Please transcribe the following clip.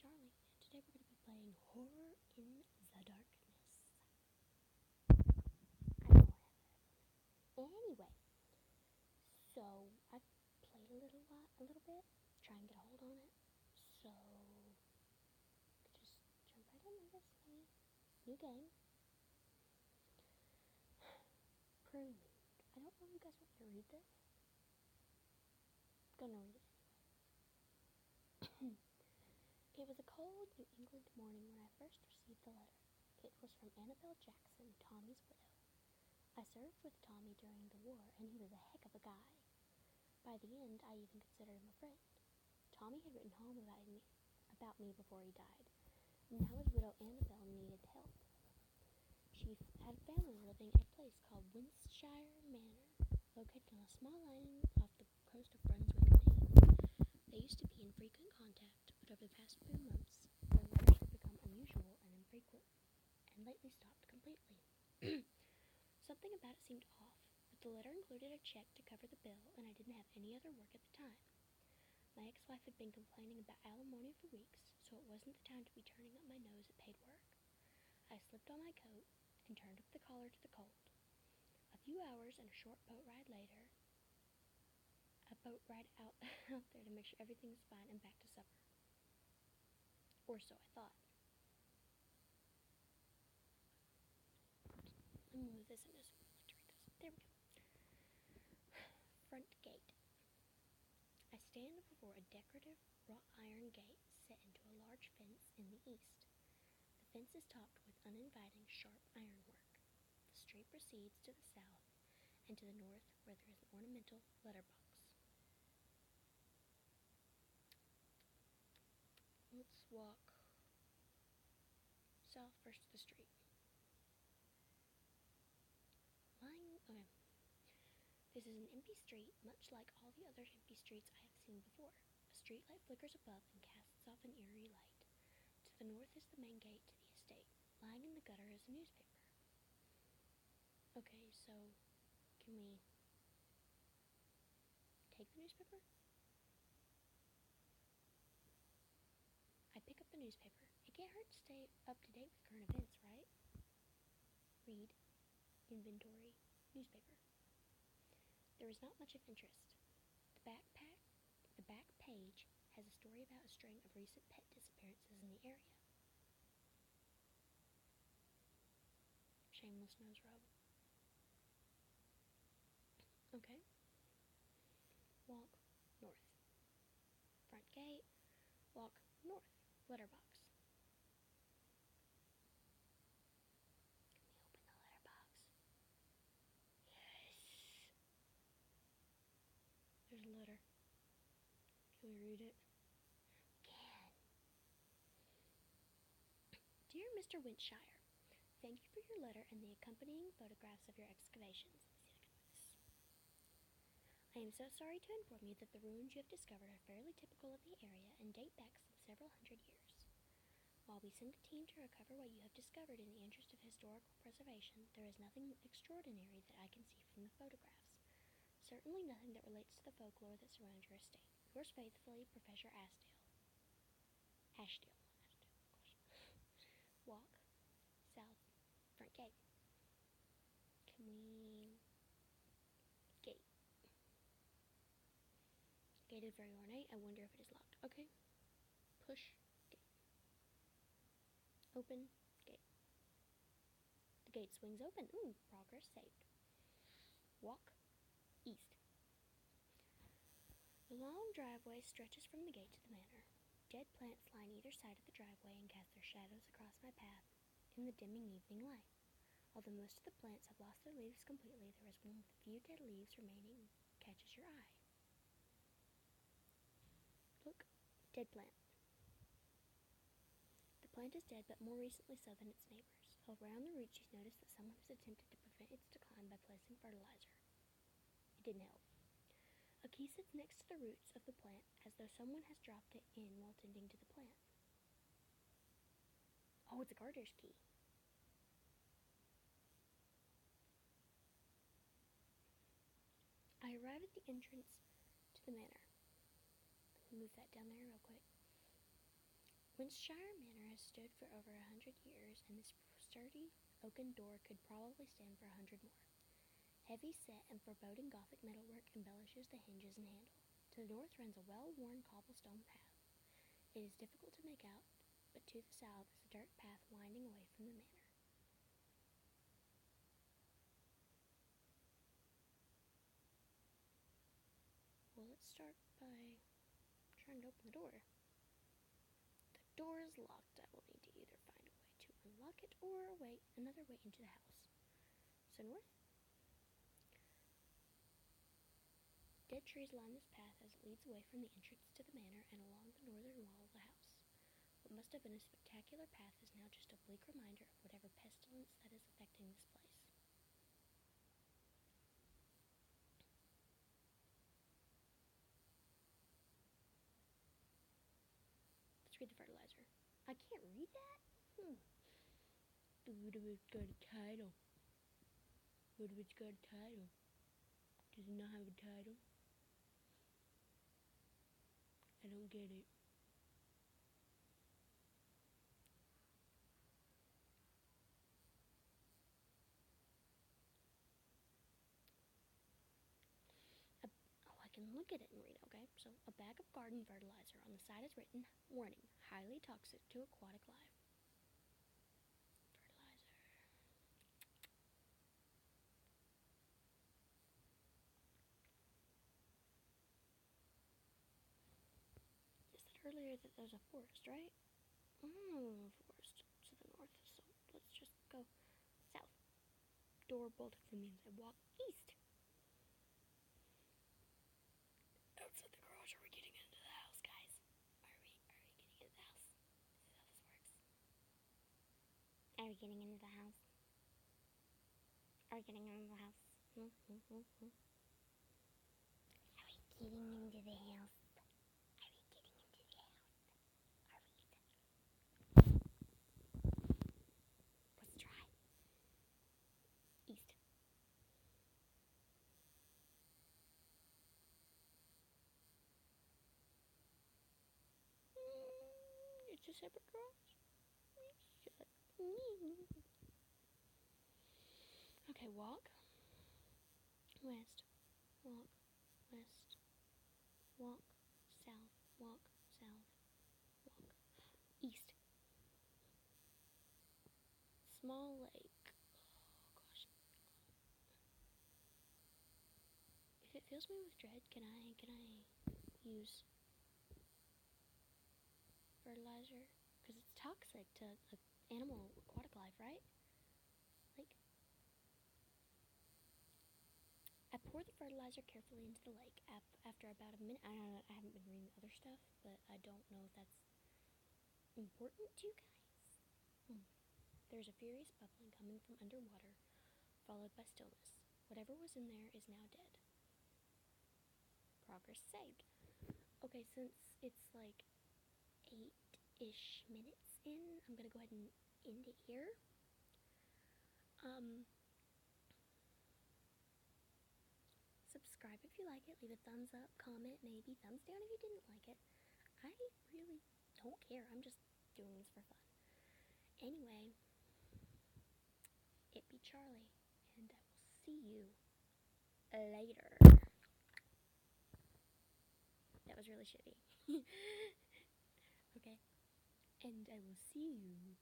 Charlie, and today we're going to be playing Horror in the Darkness. I don't have it. Anyway, so I've played a little bit, try and get a hold on it. So just jump right in, I guess. Maybe new game. Prelude. I don't know if you guys want me to read this. I'm gonna read it anyway. It was a cold New England morning when I first received the letter. It was from Annabelle Jackson, Tommy's widow. I served with Tommy during the war, and he was a heck of a guy. By the end, I even considered him a friend. Tommy had written home about me before he died, and now his widow Annabelle needed help. She had family living in a place called Winshire Manor, located on a small island off the coast of Brunswick, Maine. They used to be in frequent contact, but over the past few months, their letters had become unusual and infrequent, and lately stopped completely. Something about it seemed off, but the letter included a check to cover the bill, and I didn't have any other work at the time. My ex-wife had been complaining about alimony for weeks, so it wasn't the time to be turning up my nose at paid work. I slipped on my coat and turned up the collar to the cold. A few hours and a short boat ride later, out there to make sure everything was fine and back to supper. Or so I thought. Let me move this. I just like to read this. There we go. Front gate. I stand before a decorative wrought iron gate set into a large fence in the east. The fence is topped with uninviting, sharp ironwork. The street proceeds to the south and to the north, where there is an ornamental letterbox. Let's walk south first to the street. This is an empty street, much like all the other empty streets I have seen before. A streetlight flickers above and casts off an eerie light. To the north is the main gate to the estate. Lying in the gutter is a newspaper. Okay, so can we take the newspaper? I pick up the newspaper. It can't hurt to stay up to date with current events, right? Read, inventory, newspaper. There is not much of interest. The back page has a story about a string of recent pet disappearances in the area. Shameless nose rub. Okay. Walk north. Front gate. Walk north. Letterbox. Can we open the letterbox? Yes. There's a letter. Can we read it? We can. Dear Mr. Winshire, thank you for your letter and the accompanying photographs of your excavations. I am so sorry to inform you that the ruins you have discovered are fairly typical of the area and date back some several hundred years. While we send a team to recover what you have discovered in the interest of historical preservation, there is nothing extraordinary that I can see from the photographs. Certainly nothing that relates to the folklore that surrounds your estate. Yours faithfully, Professor Ashdale. Ashdale, of course. Walk south, front gate. Can we... Gate. Gate is very ornate. I wonder if it is locked. Okay. Push gate. Open gate. The gate swings open. Ooh, progress saved. Walk east. The long driveway stretches from the gate to the manor. Dead plants line either side of the driveway and cast their shadows across my path in the dimming evening light. Although most of the plants have lost their leaves completely, there is one with a few dead leaves remaining catches your eye. Look, dead plant. The plant is dead, but more recently so than its neighbors. Around the roots, you notice that someone has attempted to prevent its decline by placing fertilizer. It didn't help. A key sits next to the roots of the plant, as though someone has dropped it in while tending to the plant. Oh, it's a gardener's key. I arrive at the entrance to the manor. Let me move that down there real quick. Winchshire Manor has stood for over 100 years, and this sturdy oaken door could probably stand for 100 more. Heavy set and foreboding Gothic metalwork embellishes the hinges and handle. To the north runs a well-worn cobblestone path. It is difficult to make out, but to the south is a dirt path winding away from the manor. Well, let's start by trying to open the door. The door is locked. I will need to either find a way to unlock it or another way into the house. So north. Dead trees line this path as it leads away from the entrance to the manor and along the northern wall of the house. What must have been a spectacular path is now just a bleak reminder of whatever pestilence that is affecting this place. Let's read the fertilizer. I can't read that? What if it's got a title? What if it's got a title? Does it not have a title? I don't get it. I can look at it and read, okay? So, a bag of garden fertilizer. On the side is written, warning, highly toxic to aquatic life. Fertilizer. You said earlier that there's a forest, right? Forest to the north, so let's just go south. Door bolted from the inside. Walk east. Outside the garage. Are we getting into the house, guys? Are we getting into the house? This is how this works. Are we getting into the house? Are we getting into the house? Are we getting into the house? Are we getting into the house? Let's try. East. It's a separate garage. Shut. Okay, walk. West. Walk. West. Walk. South. Walk. South. Walk. East. Small lake. Oh gosh. If it fills me with dread, can I use fertilizer? Because it's toxic to animal aquatic life, right? Like, I pour the fertilizer carefully into the lake. After about a minute, I haven't been reading other stuff, but I don't know if that's important to you guys. There's a furious bubbling coming from underwater, followed by stillness. Whatever was in there is now dead. Progress saved. Okay, since it's like 8-ish minutes in, I'm gonna go ahead and end it here. Subscribe if you like it, leave a thumbs up, comment, maybe thumbs down if you didn't like it. I really don't care, I'm just doing this for fun. Anyway, it be Charlie, and I will see you later. That was really shitty. Okay, and I will see you